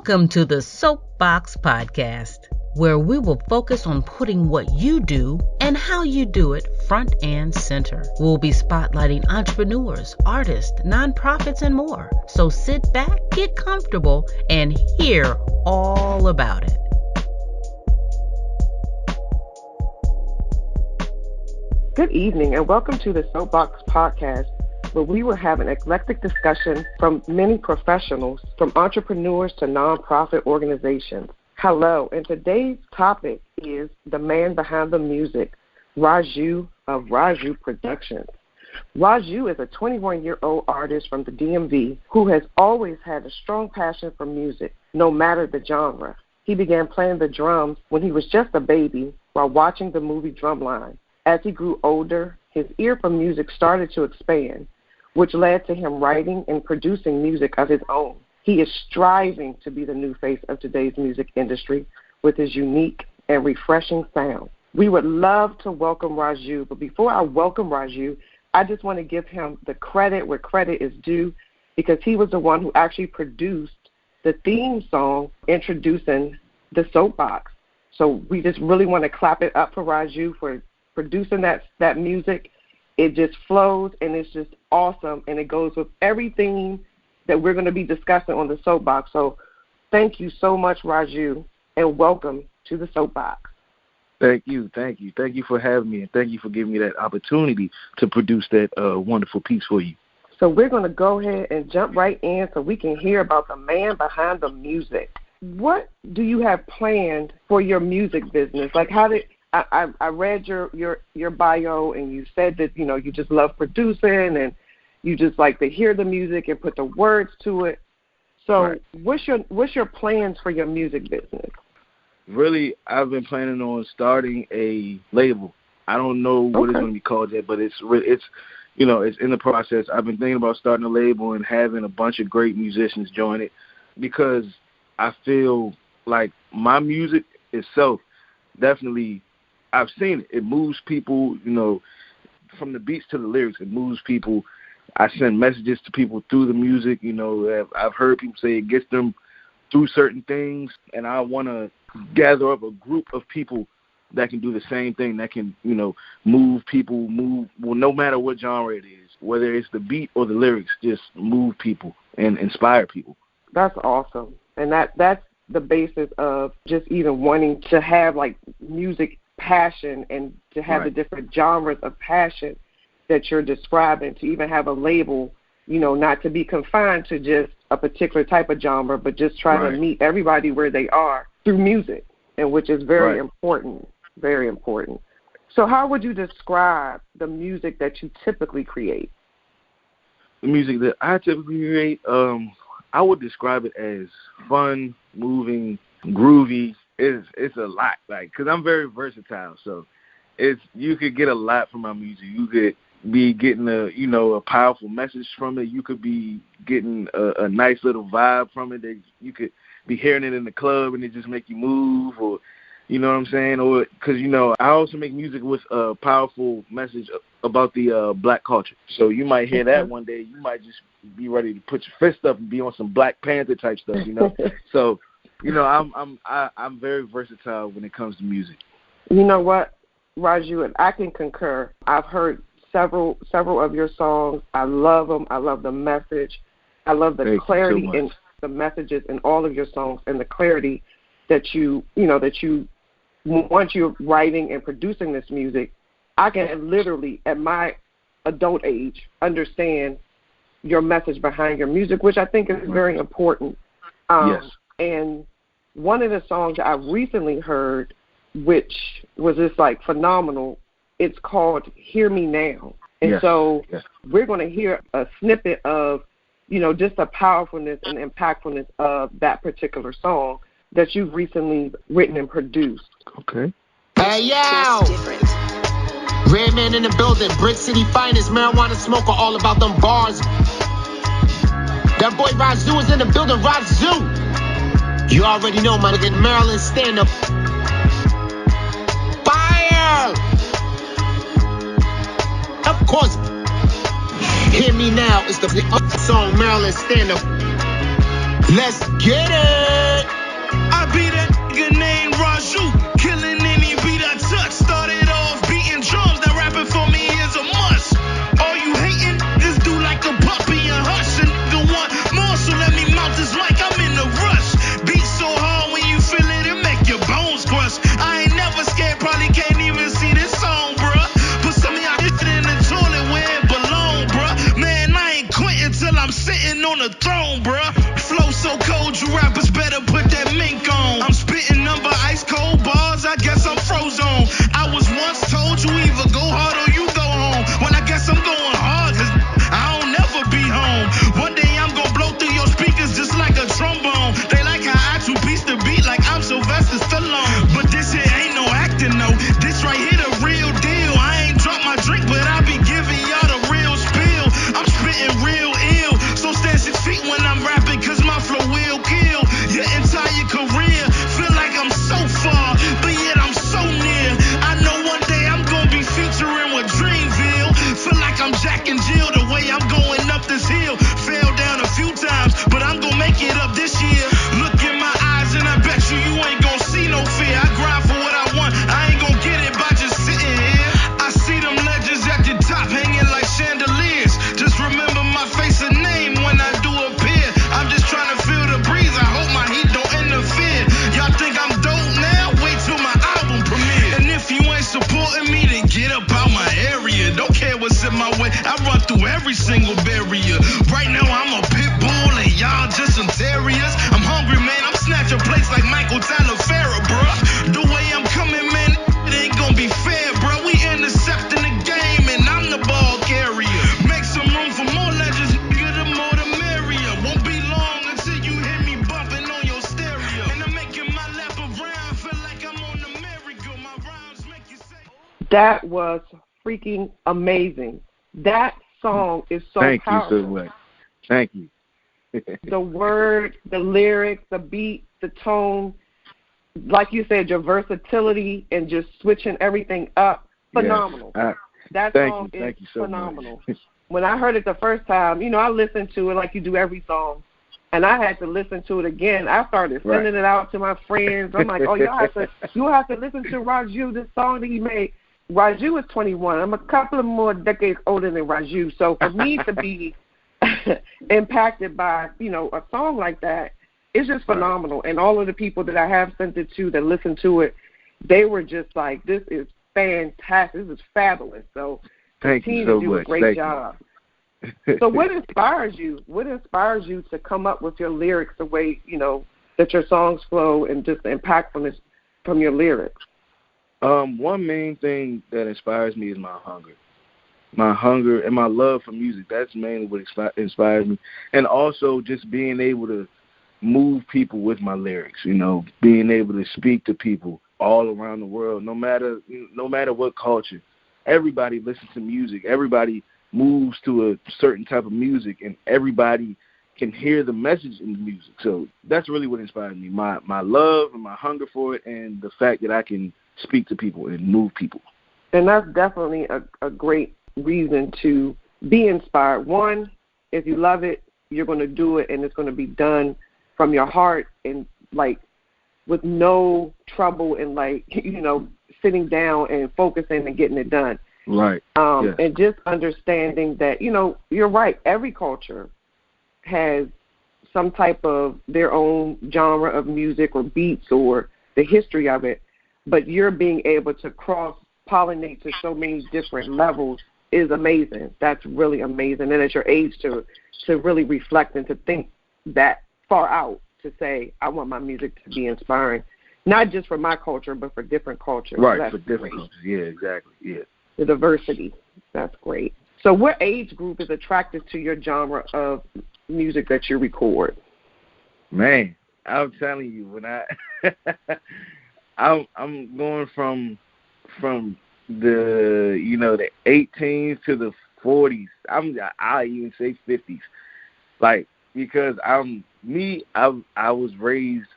Welcome to the SoapBox podcast, where we will focus on putting what you do and how you do it front and center. We'll be spotlighting entrepreneurs, artists, nonprofits, and more. So sit back, get comfortable, and hear all about it. Good evening and welcome to the SoapBox podcast, where we will have an eclectic discussion from many professionals, from entrepreneurs to nonprofit organizations. Hello, and today's topic is the man behind the music, RaJuu of RaJuu Productions. RaJuu is a 21-year-old artist from the DMV who has always had a strong passion for music, no matter the genre. He began playing the drums when he was just a baby while watching the movie Drumline. As he grew older, his ear for music started to expand, which led to him writing and producing music of his own. He is striving to be the new face of today's music industry with his unique and refreshing sound. We would love to welcome RaJuu, but before I welcome RaJuu, I just want to give him the credit where credit is due, because he was the one who actually produced the theme song introducing the Soapbox. So we just really want to clap it up for RaJuu for producing that music. It just flows, and it's just awesome, and it goes with everything that we're going to be discussing on the Soapbox. So thank you so much, RaJuu, and welcome to the Soapbox. Thank you for having me, and thank you for giving me that opportunity to produce that wonderful piece for you. So we're going to go ahead and jump right in so we can hear about the man behind the music. What do you have planned for your music business? Like, how did I read your bio, and you said that, you know, you just love producing and you just like to hear the music and put the words to it. So right. What's your plans for your music business? Really, I've been planning on starting a label. I don't know what it's going to be called yet, but it's in the process. I've been thinking about starting a label and having a bunch of great musicians join it, because I feel like my music itself definitely, I've seen it. It moves people, you know, from the beats to the lyrics. It moves people. I send messages to people through the music. You know, I've heard people say it gets them through certain things, and I want to gather up a group of people that can do the same thing, that can, you know, move people, no matter what genre it is, whether it's the beat or the lyrics, just move people and inspire people. That's awesome. And that's the basis of just even wanting to have, like, music passion and to have the different genres of passion that you're describing, to even have a label, you know, not to be confined to just a particular type of genre, but just try to meet everybody where they are through music, and which is very important, very important. So how would you describe the music that you typically create? The music that I typically create, I would describe it as fun, moving, groovy. It's a lot, like, because I'm very versatile, so you could get a lot from my music. You could be getting a powerful message from it. You could be getting a nice little vibe from it. That you could be hearing it in the club and it just make you move, or, you know what I'm saying? Or, because, you know, I also make music with a powerful message about the black culture. So you might hear that one day. You might just be ready to put your fist up and be on some Black Panther type stuff, you know? So, you know, I'm very versatile when it comes to music. You know what, RaJuu, and I can concur. I've heard several of your songs. I love them. I love the message. I love the clarity in the messages in all of your songs, and the clarity that you once you're writing and producing this music, I can literally, at my adult age, understand your message behind your music, which I think is very important. Yes. And one of the songs that I recently heard, which was just like phenomenal, it's called Hear Me Now. And so we're going to hear a snippet of, you know, just the powerfulness and impactfulness of that particular song that you've recently written and produced. Okay. Hey, yo! Red man in the building, Brick City finest, marijuana smoker, all about them bars. That boy RaJuu is in the building, RaJuu. You already know, my nigga, Maryland stand-up. Fire! Of course. Hear Me Now is the song, Maryland stand-up. Let's get it! They like how I two-piece the beat like I'm Sylvester Stallone. But this here ain't no acting, no. This right here the real deal. I ain't dropped my drink, but I be giving y'all the real spill. I'm spitting real ill. So stand 6 feet when I'm rapping, cause my flow will kill your entire career. Feel like I'm so far, but yet I'm so near. I know one day I'm gonna be featuring with Dreamville. Feel like I'm Jack and Jill the way I'm going up this hill. Fell down a few times, but I'm gonna make it up this year. Look in my eyes and I bet you ain't gonna see no fear. I grind for what I want, I ain't gonna get it by just sitting here. I see them legends at the top hanging like chandeliers. Just remember my face and name when I do appear. I'm just trying to feel the breeze, I hope my heat don't interfere. Y'all think I'm dope now? Wait till my album premiere. And if you ain't supporting me, then get up out my area. Don't care what's in my way, I run through every single barrier. Right now I'm a pit bull and y'all just some terriers. I'm hungry, man, I'm snatching plates like Michael Tyler Farrah, bruh. The way I'm coming, man, it ain't gonna be fair, bruh. We intercepting the game and I'm the ball carrier. Make some room for more legends, nigga, the more the merrier. Won't be long until you hear me bumping on your stereo. And I'm making my lap around, feel like I'm on the merry-go. My rhymes make you say... That was freaking amazing. That song is so Thank powerful. you so much. Thank you. The word, the lyrics, the beat, the tone, like you said, your versatility and just switching everything up, phenomenal. Yes. That song is so phenomenal. much. When I heard it the first time, I listened to it like you do every song, and I had to listen to it again. I started sending it out to my friends. I'm like, oh, you have to listen to RaJuu, this song that he made. RaJuu is 21. I'm a couple of more decades older than RaJuu. So for me to be impacted by, a song like that, it's just phenomenal. And all of the people that I have sent it to that listened to it, they were just like, this is fantastic. This is fabulous. So continue to do a great job. So what inspires you? What inspires you to come up with your lyrics the way, that your songs flow and just the impactfulness from your lyrics? One main thing that inspires me is my hunger and my love for music. That's mainly what inspires me. And also just being able to move people with my lyrics, being able to speak to people all around the world, no matter what culture. Everybody listens to music. Everybody moves to a certain type of music, and everybody can hear the message in the music. So that's really what inspires me, my love and my hunger for it, and the fact that I can speak to people and move people. And that's definitely a great reason to be inspired. One, if you love it, you're going to do it, and it's going to be done from your heart and, with no trouble and, sitting down and focusing and getting it done. Right. Yes. And just understanding that, you're right, every culture has some type of their own genre of music or beats or the history of it, but you're being able to cross-pollinate to so many different levels is amazing. That's really amazing. And at your age to really reflect and to think that far out, to say, I want my music to be inspiring, not just for my culture, but for different cultures. Right, for different cultures. Yeah, exactly. Yeah. The diversity. That's great. So what age group is attracted to your genre of music that you record? Man, I'm telling you, when I'm going from the the 18s to the 40s. I even say 50s, because I was raised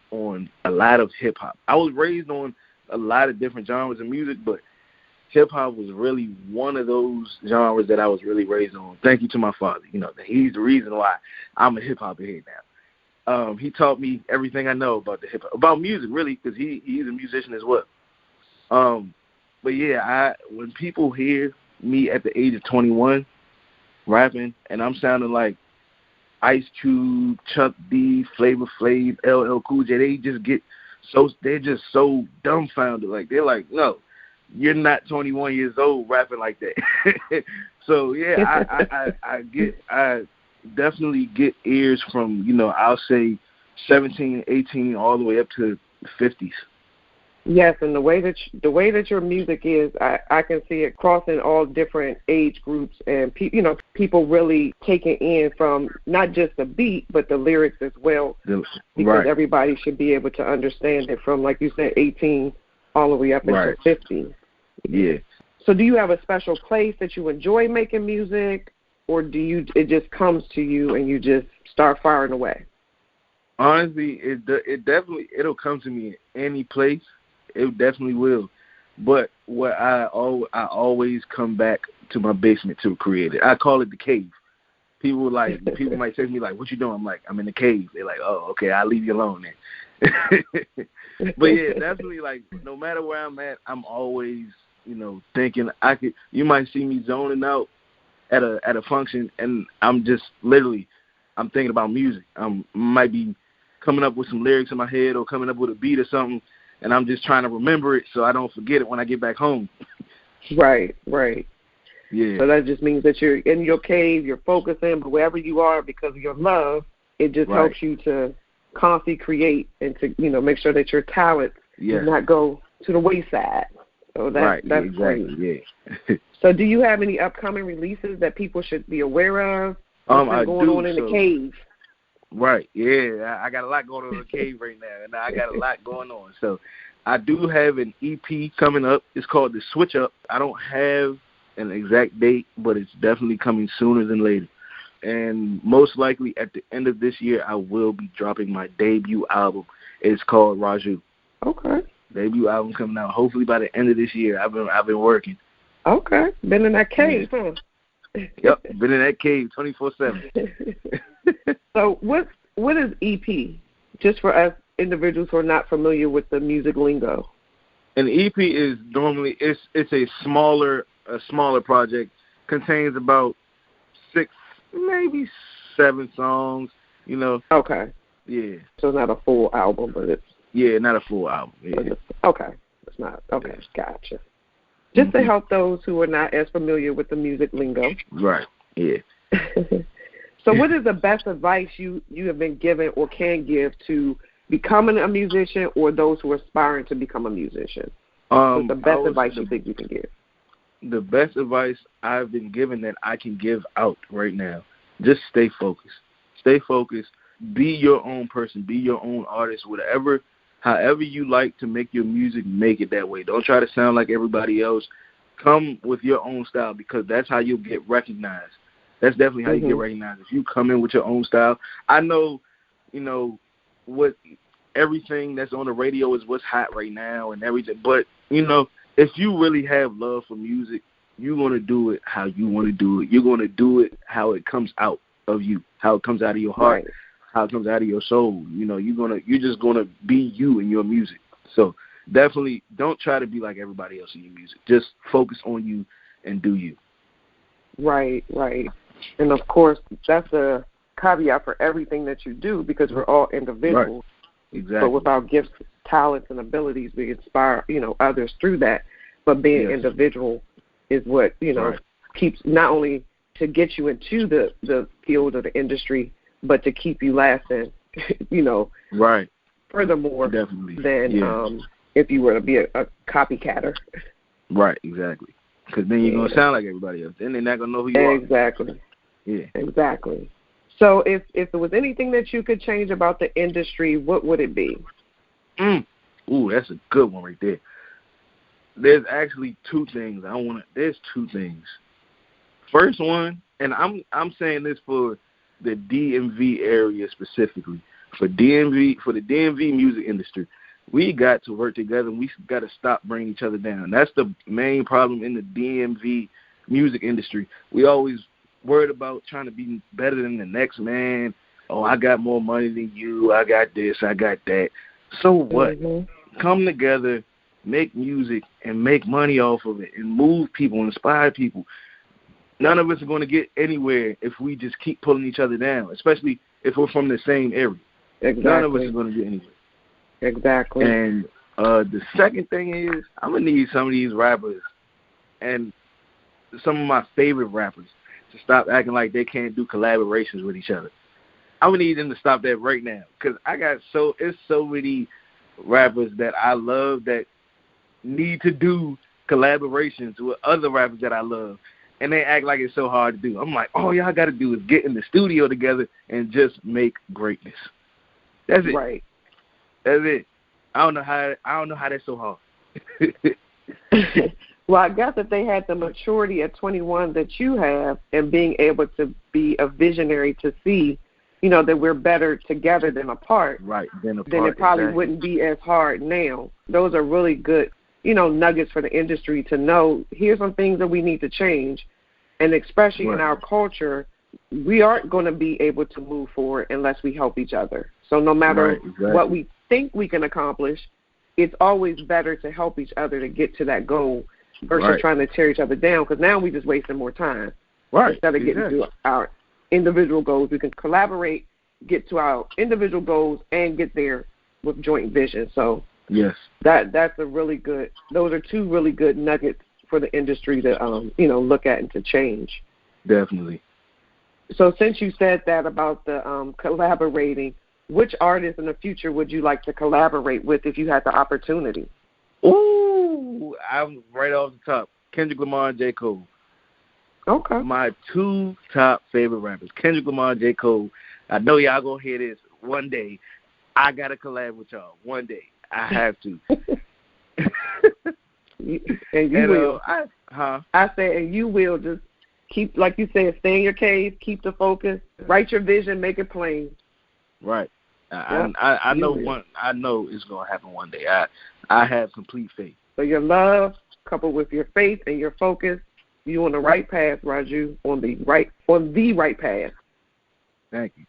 on a lot of hip hop. I was raised on a lot of different genres of music, but hip hop was really one of those genres that I was really raised on. Thank you to my father. He's the reason why I'm a hip hop head now. He taught me everything I know about the hip hop, about music, really, because he's a musician as well. But yeah, when people hear me at the age of 21 rapping, and I'm sounding like Ice Cube, Chuck D, Flavor Flav, LL Cool J, they're just so dumbfounded. They're like, no, you're not 21 years old rapping like that. So yeah, I definitely get ears from, I'll say 17, 18, all the way up to the 50s. Yes, and the way that your music is, I can see it crossing all different age groups, and people really taking in from not just the beat but the lyrics as well, because everybody should be able to understand it from, like you said, 18 all the way up until 50. Yeah. So do you have a special place that you enjoy making music, or it just comes to you and you just start firing away? Honestly, it'll come to me in any place. It definitely will. But what I always come back to my basement to create it. I call it the cave. People might say to me like, "What you doing?" I'm like, "I'm in the cave." They're like, "Oh, okay, I'll leave you alone then." But yeah, definitely, like, no matter where I'm at, I'm always, thinking I could. You might see me zoning out at a function, and I'm just literally, I'm thinking about music. Might be coming up with some lyrics in my head or coming up with a beat or something, and I'm just trying to remember it so I don't forget it when I get back home. Right. Yeah. So that just means that you're in your cave, you're focusing, but wherever you are, because of your love, it just helps you to constantly create and to, make sure that your talent does not go to the wayside. So that's exactly, great. Yeah. So do you have any upcoming releases that people should be aware of? What's going on in the cave? Right, yeah. I got a lot going on in the cave right now, and I got a lot going on. So I do have an EP coming up. It's called The Switch Up. I don't have an exact date, but it's definitely coming sooner than later. And most likely at the end of this year, I will be dropping my debut album. It's called RaJuu. Okay. Debut album coming out hopefully by the end of this year. I've been working. Okay. Been in that cave, huh? Yep, been in that cave 24/7. So what is EP? Just for us individuals who are not familiar with the music lingo. An EP is normally it's a smaller project. Contains about 6, maybe 7 songs. Okay. Yeah. So it's not a full album, but it's not a full album. Yeah. Okay. It's not. Okay. Yeah. Gotcha. Just to help those who are not as familiar with the music lingo. Right. Yeah. So what is the best advice you have been given or can give to becoming a musician or those who are aspiring to become a musician? What's the best advice you think you can give? The best advice I've been given that I can give out right now, just stay focused. Stay focused. Be your own person. Be your own artist. However you like to make your music, make it that way. Don't try to sound like everybody else. Come with your own style, because that's how you'll get recognized. That's definitely how you get recognized. If you come in with your own style. I know, what everything that's on the radio is what's hot right now and everything. But, if you really have love for music, you're going to do it how you want to do it. You're going to do it how it comes out of you, how it comes out of your heart, how it comes out of your soul. You're just going to be you in your music. So definitely don't try to be like everybody else in your music. Just focus on you and do you. Right. And, of course, that's a caveat for everything that you do, because we're all individuals. Right. Exactly. But with our gifts, talents, and abilities, we inspire, others through that. But being individual is what, keeps not only to get you into the field of the industry, but to keep you lasting, Right. Furthermore, definitely. Than if you were to be a copycatter. Right, exactly. Because then you're going to sound like everybody else. Then they're not going to know who you are. Exactly. Yeah. Exactly. So if there was anything that you could change about the industry, what would it be? Ooh, that's a good one right there. There's actually 2 things. There's 2 things. First one, and I'm saying this for the DMV area specifically. For the DMV music industry, we got to work together, and we got to stop bringing each other down. That's the main problem in the DMV music industry. We always worried about trying to be better than the next man. Oh, I got more money than you. I got this. I got that. So what? Come together, make music, and make money off of it, and move people, inspire people. None of us are going to get anywhere if we just keep pulling each other down, especially if we're from the same area. Exactly. None of us are going to get anywhere. Exactly. And the second thing is, I'm going to need some of these rappers and some of my favorite rappers to stop acting like they can't do collaborations with each other. I'm going to need them to stop that right now, because it's so many rappers that I love that need to do collaborations with other rappers that I love, and they act like it's so hard to do. I'm like, all y'all got to do is get in the studio together and just make greatness. That's it. Right. That's it. I don't know how that's so hard. Well, I guess if they had the maturity at 21 that you have, and being able to be a visionary to see, that we're better together than apart. Right. Then it probably wouldn't be as hard now. Those are really good, nuggets for the industry to know. Here's some things that we need to change, and especially in our culture, we aren't going to be able to move forward unless we help each other. So no matter what we think we can accomplish, it's always better to help each other to get to that goal versus trying to tear each other down, because now we're just wasting more time. Right. Instead of getting to our individual goals, we can collaborate, get to our individual goals, and get there with joint vision. So yes, that's a really good. Those are two really good nuggets for the industry to look at and to change. Definitely. So since you said that about the collaborating, which artists in the future would you like to collaborate with if you had the opportunity? Ooh, I'm right off the top. Kendrick Lamar and J. Cole. Okay. My two top favorite rappers, Kendrick Lamar and J. Cole. I know y'all going to hear this one day. I got to collab with y'all one day. I have to. And you will. I said, and you will. Just keep, like you said, stay in your cave, keep the focus, write your vision, make it plain. Right. I know I know it's going to happen one day. I have complete faith. So your love coupled with your faith and your focus, you on the right path, RaJuu, on the right path. Thank you.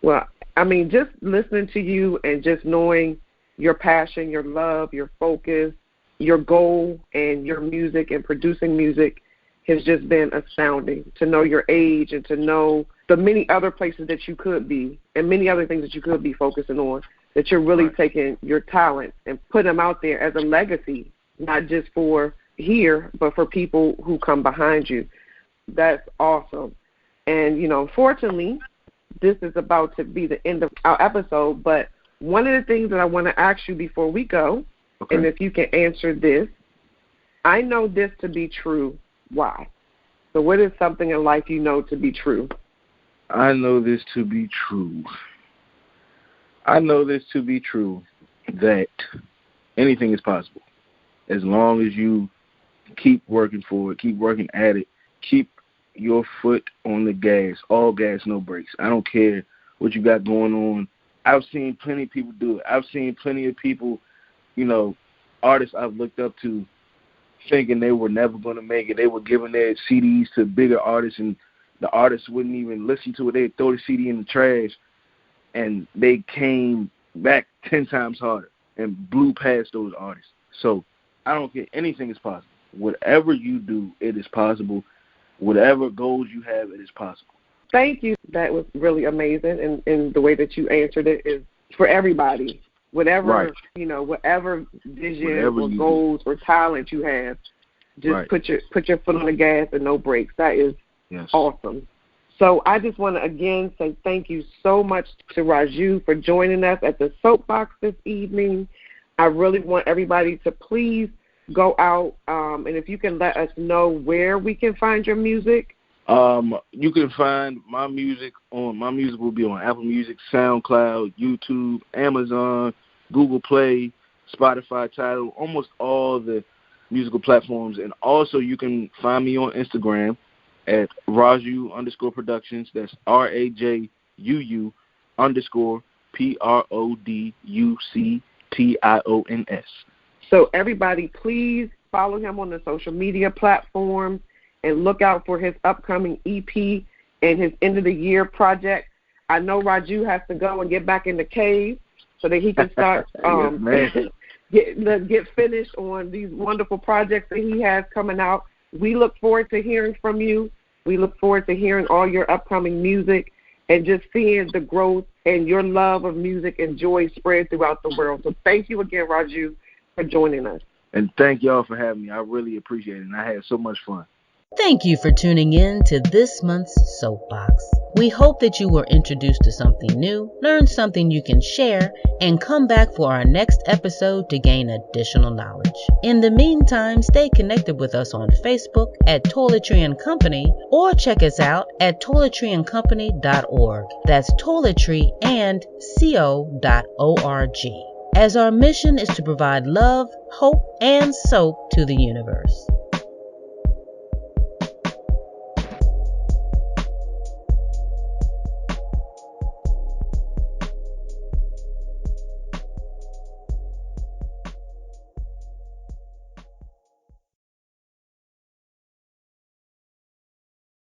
Well, I mean, just listening to you and just knowing your passion, your love, your focus, your goal, and your music and producing music has just been astounding. To know your age and to know the many other places that you could be and many other things that you could be focusing on, that you're really taking your talent and putting them out there as a legacy, not just for here, but for people who come behind you. That's awesome. And, unfortunately, this is about to be the end of our episode, but one of the things that I want to ask you before we go, and if you can answer this, I know this to be true. Why? So what is something in life you know to be true? I know this to be true. That anything is possible as long as you keep working for it, keep working at it, keep your foot on the gas, all gas, no brakes. I don't care what you got going on. I've seen plenty of people do it. I've seen plenty of people, artists I've looked up to, thinking they were never going to make it. They were giving their CDs to bigger artists, and the artists wouldn't even listen to it. They'd throw the CD in the trash, and they came back 10 times harder and blew past those artists. So I don't care. Anything is possible. Whatever you do, it is possible. Whatever goals you have, it is possible. Thank you. That was really amazing, and the way that you answered it is for everybody. Whatever whatever vision or goals or talent you have, just put your foot on the gas and no brakes. That is awesome. So I just want to again say thank you so much to RaJuu for joining us at the Soapbox this evening. I really want everybody to please go out, and if you can let us know where we can find your music. You can find my music will be on Apple Music, SoundCloud, YouTube, Amazon, Google Play, Spotify, Tidal, almost all the musical platforms. And also you can find me on Instagram at RaJuu_Productions. That's RaJuu_PRODUCTIONS. So everybody, please follow him on the social media platforms and look out for his upcoming EP and his end-of-the-year project. I know RaJuu has to go and get back in the cave so that he can start get finished on these wonderful projects that he has coming out. We look forward to hearing from you. We look forward to hearing all your upcoming music and just seeing the growth and your love of music and joy spread throughout the world. So thank you again, RaJuu, for joining us. And thank y'all for having me. I really appreciate it, and I had so much fun. Thank you for tuning in to this month's Soapbox. We hope that you were introduced to something new, learned something you can share, and come back for our next episode to gain additional knowledge. In the meantime, stay connected with us on Facebook at Toiletry and Company, or check us out at toiletryandcompany.org. That's toiletry and co.org. As our mission is to provide love, hope, and soap to the universe.